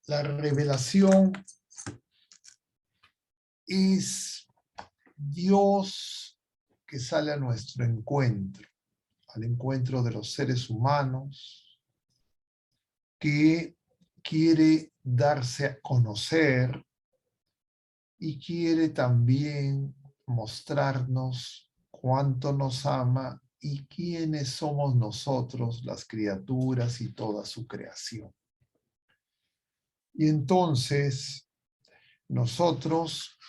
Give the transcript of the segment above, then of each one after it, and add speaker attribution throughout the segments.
Speaker 1: La revelación es Dios que sale a nuestro encuentro, al encuentro de los seres humanos, que quiere darse a conocer y quiere también mostrarnos cuánto nos ama y quiénes somos nosotros, las criaturas y toda su creación. Y entonces, nosotros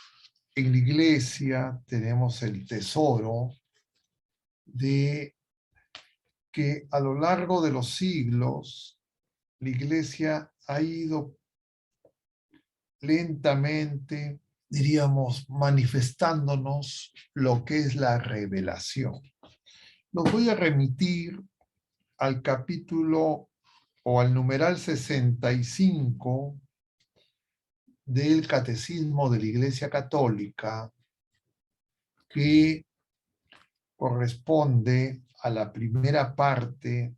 Speaker 1: en la iglesia tenemos el tesoro de que a lo largo de los siglos, la iglesia ha ido lentamente, diríamos, manifestándonos lo que es la revelación. Los voy a remitir al capítulo o al numeral 65 del Catecismo de la Iglesia Católica, que corresponde a la primera parte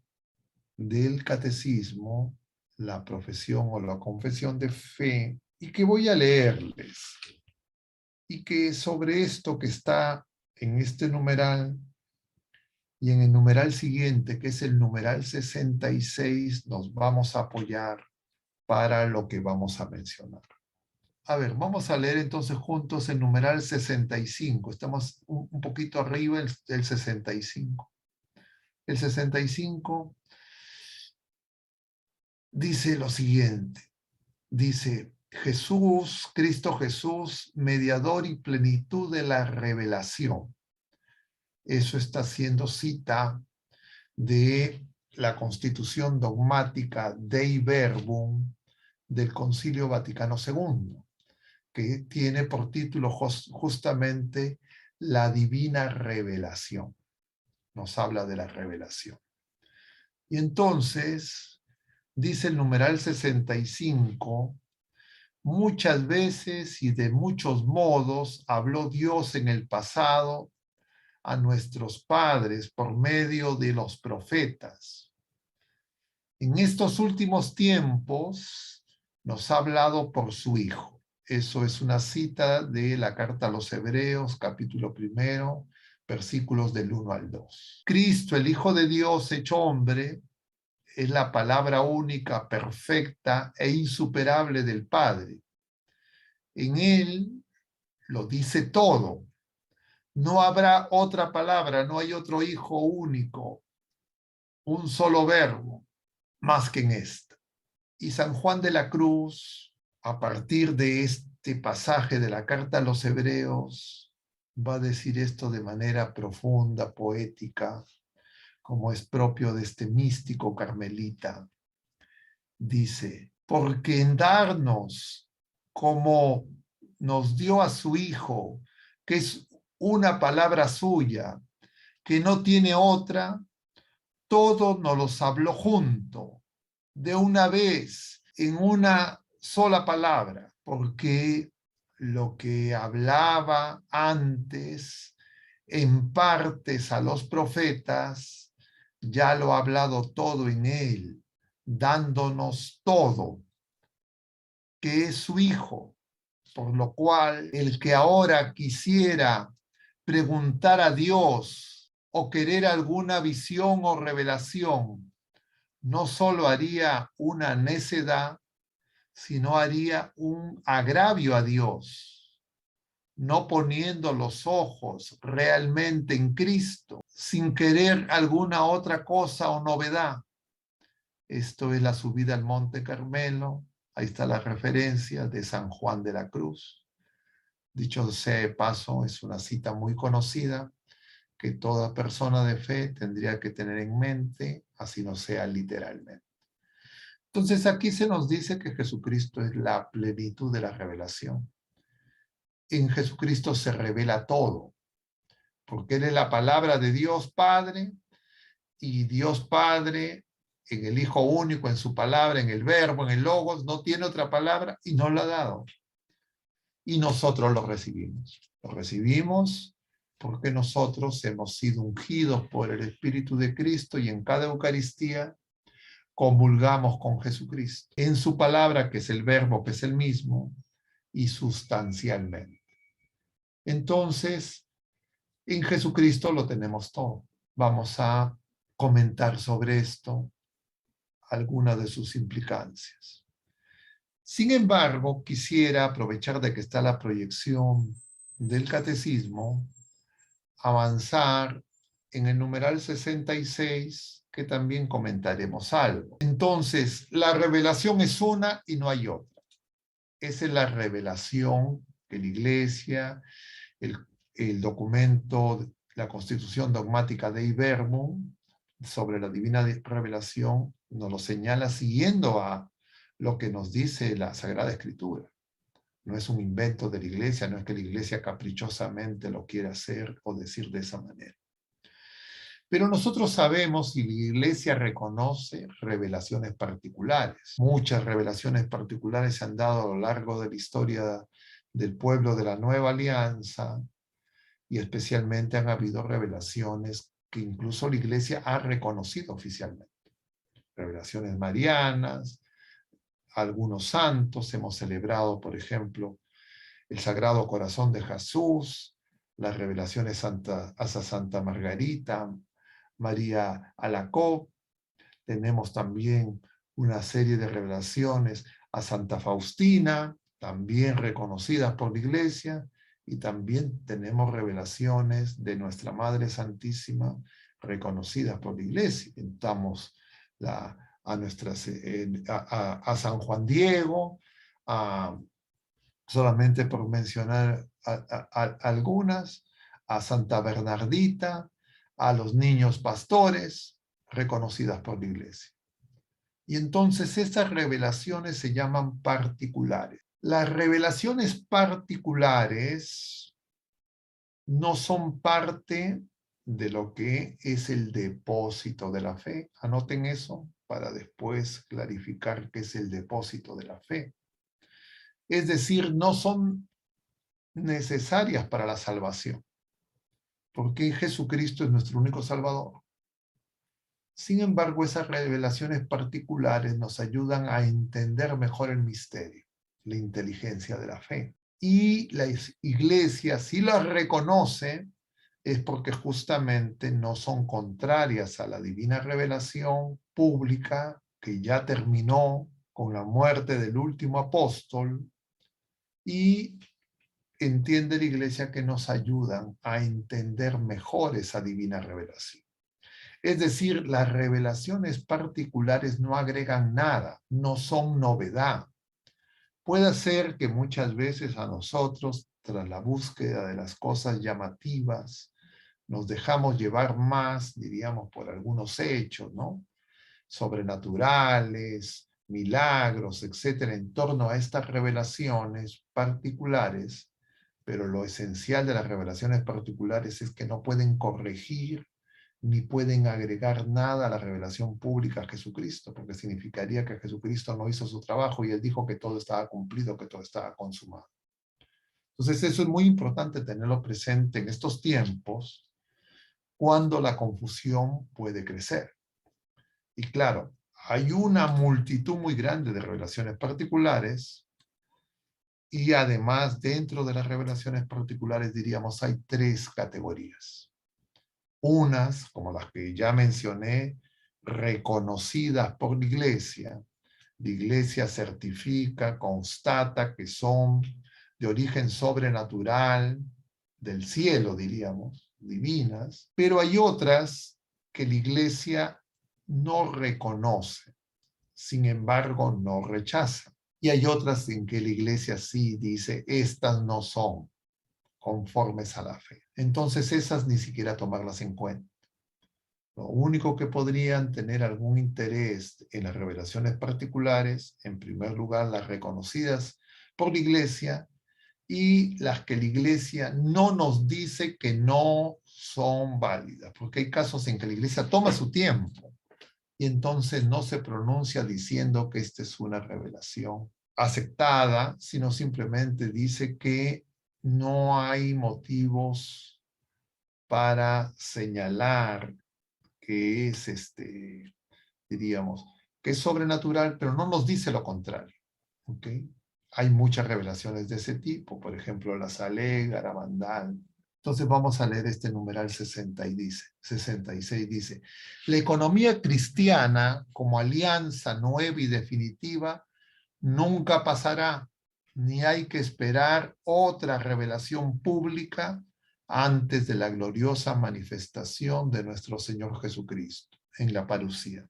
Speaker 1: del Catecismo, la profesión o la confesión de fe, y que voy a leerles. Y que sobre esto que está en este numeral y en el numeral siguiente, que es el numeral 66, nos vamos a apoyar para lo que vamos a mencionar. A ver, vamos a leer entonces juntos el numeral 65. Estamos un poquito arriba del 65. El 65 dice lo siguiente. Dice, Jesús, Cristo Jesús, mediador y plenitud de la revelación. Eso está haciendo cita de la Constitución Dogmática Dei Verbum del Concilio Vaticano II, que tiene por título justamente la divina revelación. Nos habla de la revelación. Y entonces, dice el numeral 65, muchas veces y de muchos modos habló Dios en el pasado a nuestros padres por medio de los profetas. En estos últimos tiempos nos ha hablado por su Hijo. Eso es una cita de la carta a los Hebreos, capítulo 1, versículos del 1 al 2. Cristo, el Hijo de Dios hecho hombre, es la palabra única, perfecta e insuperable del Padre. En él lo dice todo. No habrá otra palabra, no hay otro Hijo único, un solo verbo, más que en esta. Y San Juan de la Cruz, a partir de este pasaje de la carta a los Hebreos, va a decir esto de manera profunda, poética, como es propio de este místico carmelita. Dice, porque en darnos como nos dio a su Hijo, que es una palabra suya, que no tiene otra, todo nos los habló junto, de una vez, en una sola palabra, porque lo que hablaba antes, en partes a los profetas, ya lo ha hablado todo en él, dándonos todo, que es su Hijo, por lo cual el que ahora quisiera preguntar a Dios o querer alguna visión o revelación, no solo haría una necedad, sino haría un agravio a Dios, no poniendo los ojos realmente en Cristo, sin querer alguna otra cosa o novedad. Esto es la subida al Monte Carmelo. Ahí está la referencia de San Juan de la Cruz. Dicho sea de paso, es una cita muy conocida que toda persona de fe tendría que tener en mente, así no sea literalmente. Entonces aquí se nos dice que Jesucristo es la plenitud de la revelación. En Jesucristo se revela todo, porque Él es la palabra de Dios Padre, y Dios Padre en el Hijo único, en su palabra, en el Verbo, en el Logos, no tiene otra palabra y nos la ha dado. Y nosotros lo recibimos. Lo recibimos porque nosotros hemos sido ungidos por el Espíritu de Cristo y en cada Eucaristía comulgamos con Jesucristo, en su palabra, que es el verbo, que es el mismo, y sustancialmente. Entonces, en Jesucristo lo tenemos todo. Vamos a comentar sobre esto algunas de sus implicancias. Sin embargo, quisiera aprovechar de que está la proyección del catecismo, avanzar en el numeral 66, que también comentaremos algo. Entonces, la revelación es una y no hay otra. Esa es la revelación que la Iglesia, el documento, la Constitución Dogmática Dei Verbum, sobre la divina revelación, nos lo señala siguiendo a lo que nos dice la Sagrada Escritura. No es un invento de la Iglesia, no es que la Iglesia caprichosamente lo quiera hacer o decir de esa manera. Pero nosotros sabemos y la Iglesia reconoce revelaciones particulares. Muchas revelaciones particulares se han dado a lo largo de la historia del pueblo de la Nueva Alianza, y especialmente han habido revelaciones que incluso la Iglesia ha reconocido oficialmente. Revelaciones marianas, algunos santos, hemos celebrado, por ejemplo, el Sagrado Corazón de Jesús, las revelaciones a Santa Margarita, María Alacoque. Tenemos también una serie de revelaciones a Santa Faustina, también reconocidas por la Iglesia, y también tenemos revelaciones de nuestra Madre Santísima reconocidas por la Iglesia. Estamos a San Juan Diego, solamente por mencionar algunas, a Santa Bernardita, a los niños pastores, reconocidas por la Iglesia. Y entonces estas revelaciones se llaman particulares. Las revelaciones particulares no son parte de lo que es el depósito de la fe. Anoten eso para después clarificar qué es el depósito de la fe. Es decir, no son necesarias para la salvación, porque Jesucristo es nuestro único Salvador. Sin embargo, esas revelaciones particulares nos ayudan a entender mejor el misterio, la inteligencia de la fe. Y la Iglesia, si las reconoce, es porque justamente no son contrarias a la divina revelación pública que ya terminó con la muerte del último apóstol, y entiende la Iglesia que nos ayudan a entender mejor esa divina revelación. Es decir, las revelaciones particulares no agregan nada, no son novedad. Puede ser que muchas veces a nosotros, tras la búsqueda de las cosas llamativas, nos dejamos llevar más, diríamos, por algunos hechos, ¿no? Sobrenaturales, milagros, etcétera, en torno a estas revelaciones particulares, pero lo esencial de las revelaciones particulares es que no pueden corregir ni pueden agregar nada a la revelación pública a Jesucristo, porque significaría que Jesucristo no hizo su trabajo y él dijo que todo estaba cumplido, que todo estaba consumado. Entonces eso es muy importante tenerlo presente en estos tiempos, cuando la confusión puede crecer. Y claro, hay una multitud muy grande de revelaciones particulares, y además dentro de las revelaciones particulares diríamos hay tres categorías. Unas, como las que ya mencioné, reconocidas por la Iglesia. La Iglesia certifica, constata que son de origen sobrenatural, del cielo, diríamos, divinas, pero hay otras que la Iglesia no reconoce, sin embargo no rechaza. Y hay otras en que la Iglesia sí dice, estas no son conformes a la fe. Entonces esas ni siquiera tomarlas en cuenta. Lo único que podrían tener algún interés en las revelaciones particulares, en primer lugar las reconocidas por la Iglesia, y las que la Iglesia no nos dice que no son válidas, porque hay casos en que la Iglesia toma su tiempo y entonces no se pronuncia diciendo que esta es una revelación aceptada, sino simplemente dice que no hay motivos para señalar que es, diríamos, que es sobrenatural, pero no nos dice lo contrario. ¿Ok? Hay muchas revelaciones de ese tipo, por ejemplo, la Saleg, Arabandal. Entonces vamos a leer este numeral 66, dice, la economía cristiana como alianza nueva y definitiva nunca pasará, ni hay que esperar otra revelación pública antes de la gloriosa manifestación de nuestro Señor Jesucristo en la parucía.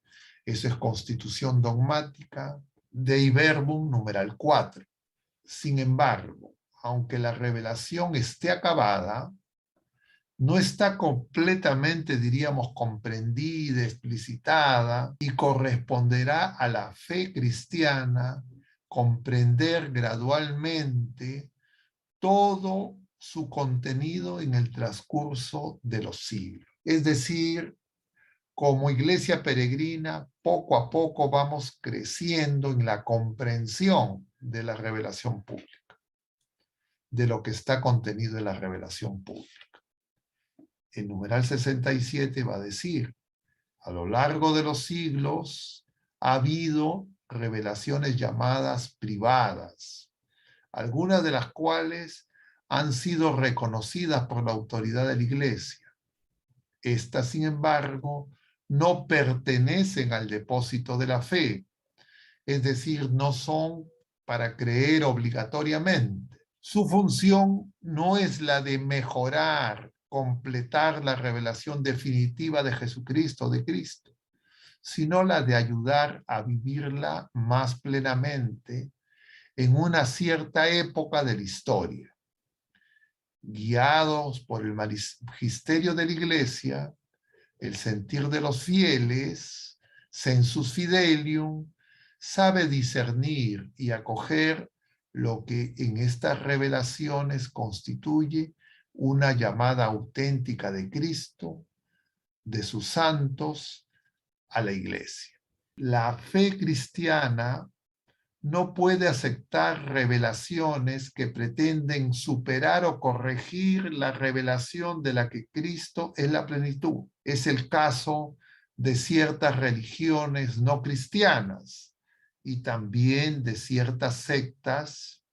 Speaker 1: Eso es Constitución Dogmática, Dei Verbum, numeral 4. Sin embargo, aunque la revelación esté acabada, no está completamente, diríamos, comprendida, explicitada, y corresponderá a la fe cristiana comprender gradualmente todo su contenido en el transcurso de los siglos. Es decir, como iglesia peregrina, poco a poco vamos creciendo en la comprensión de la revelación pública, de lo que está contenido en la revelación pública. El numeral 67 va a decir, a lo largo de los siglos ha habido revelaciones llamadas privadas, algunas de las cuales han sido reconocidas por la autoridad de la Iglesia. Estas, sin embargo, no pertenecen al depósito de la fe, es decir, no son para creer obligatoriamente. Su función no es la de mejorar, completar la revelación definitiva de Jesucristo, de Cristo, sino la de ayudar a vivirla más plenamente en una cierta época de la historia. Guiados por el magisterio de la Iglesia, el sentir de los fieles, sensus fidelium, sabe discernir y acoger lo que en estas revelaciones constituye una llamada auténtica de Cristo, de sus santos, a la Iglesia. La fe cristiana no puede aceptar revelaciones que pretenden superar o corregir la revelación de la que Cristo es la plenitud. Es el caso de ciertas religiones no cristianas y también de ciertas sectas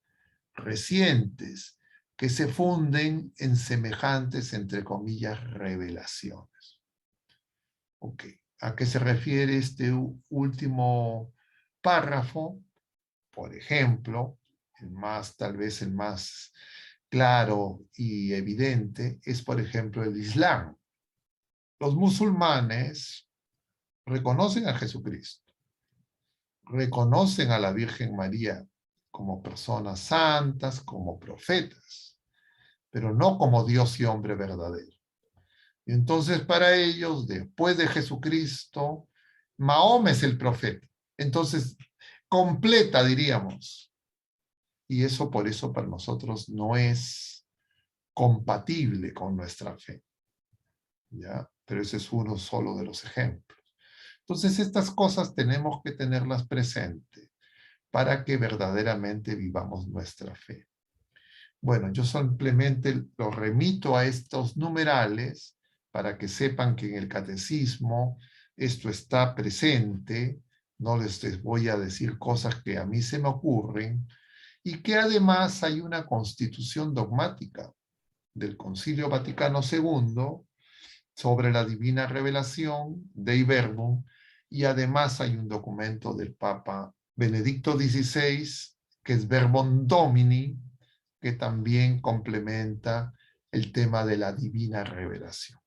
Speaker 1: recientes que se funden en semejantes, entre comillas, revelaciones. Ok, ¿a qué se refiere este último párrafo? Por ejemplo, tal vez el más claro y evidente es, por ejemplo, el Islam. Los musulmanes reconocen a Jesucristo, reconocen a la Virgen María como personas santas, como profetas, pero no como Dios y hombre verdadero. Y entonces para ellos, después de Jesucristo, Mahoma es el profeta. Entonces, completa, diríamos. Y eso por eso para nosotros no es compatible con nuestra fe. ¿Ya? Pero ese es uno solo de los ejemplos. Entonces estas cosas tenemos que tenerlas presentes para que verdaderamente vivamos nuestra fe. Bueno, yo simplemente los remito a estos numerales para que sepan que en el catecismo esto está presente. No les voy a decir cosas que a mí se me ocurren, y que además hay una constitución dogmática del Concilio Vaticano II sobre la divina revelación, Dei Verbum, y además hay un documento del Papa Benedicto XVI, que es Verbum Domini, que también complementa el tema de la divina revelación.